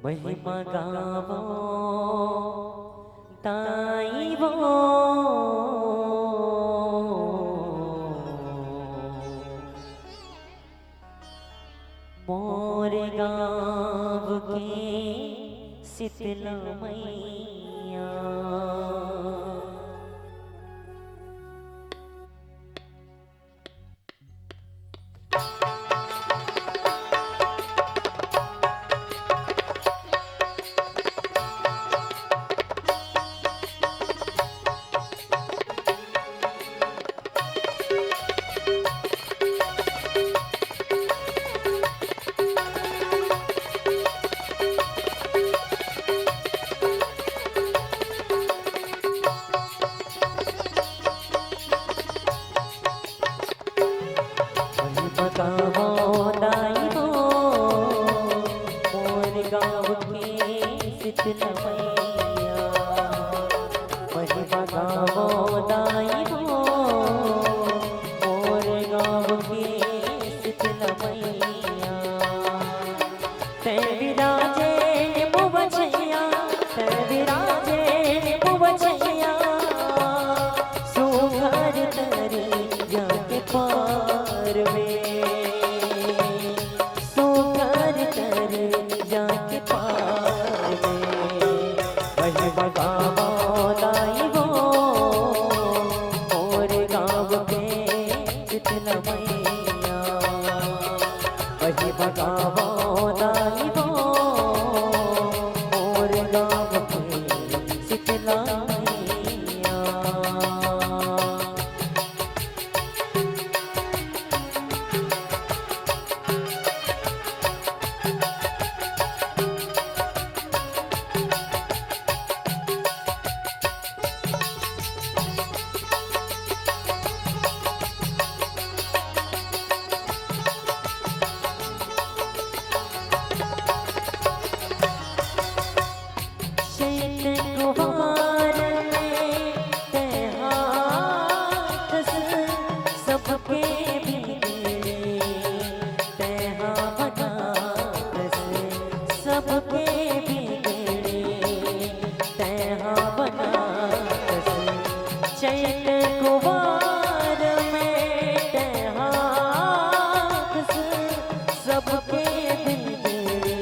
महिमा गावो ताई वो मोर गाँव के शीतला मैया। गावो दाई वो मोर गाँव के शीतला मैया। महिमा गावो दाई वो मोर गाँव के शीतला मैया। तै विराजे बुवछैया, तै विराजे बुवछैया, सुघर तरी जाके पार में जाके पार में। महिमा गावो दाई वो मोर गाँव के शीतला मैया। महिमा गावो दाई वो मोर गाँव के शीतला मैया। गुहार में ते हाथ सबके बिगड़े, ते हाथ सबके बिगड़े, ते हाथ चैत गुहार में ते हाथ सबके बिगड़े,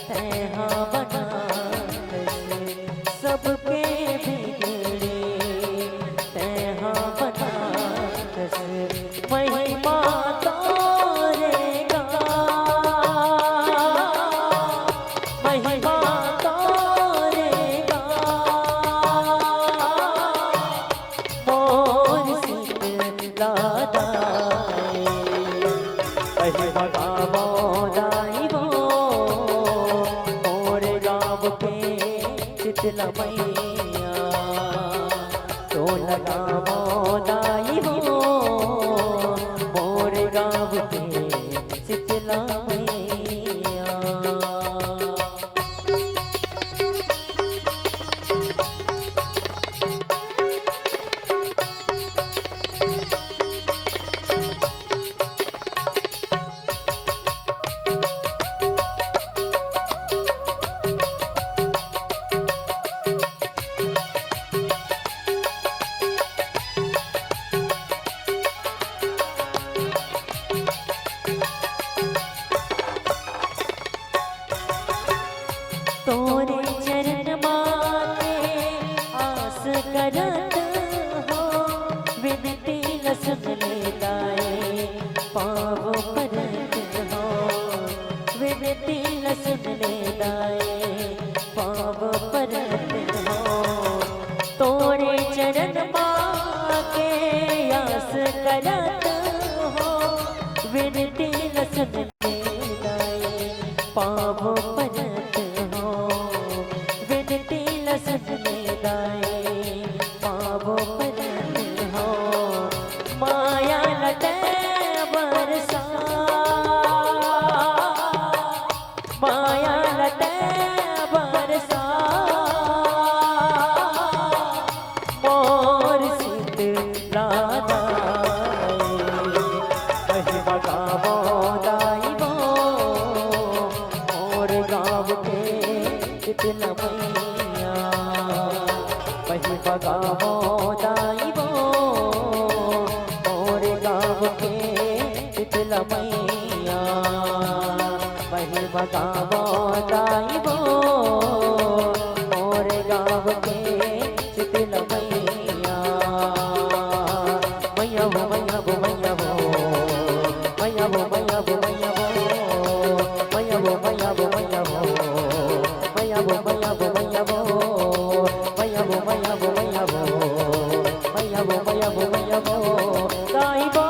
ते हाथ सबके बिगड़े, तैहा बनारस। महिमा तोरे गा, महिमा तोरे गा, मोर शीतला दाई। महिमा गावो दाई वो मोर गाँव के शीतला मैया। तो लगावो दाई वो मोर गाँव के शीतला मैया। तोरे चरण माते आस करत हो, विनती सुन ले दाए पाव परत हो। विनती सुन ले दाए पाव परत हो। तोरे चरण माते आस करत हो, विनती सुन ले दाए पाव परत हो। विनती सुन ले दाए पाव परत हो। माया लटे बरसा, माया लटे बरसा, मोर शीतला दाई। महिमा गावो दाई मैया वही बगावो दाई वो मोरे गाँव के शीतल मैया मैया वो मैया वो मैया वो मैया वो मैया वो मैया वो मैया वो मैया वो मैया वो मैया वो मैया वो मैया वो मैया वो मैया वो मैया वो मैया वो मैया वो मैया वो दाई वो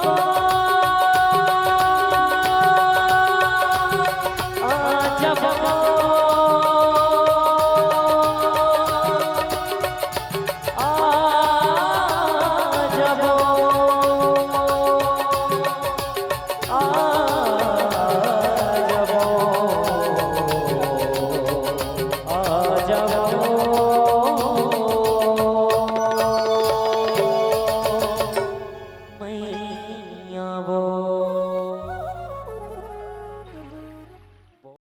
मैया वो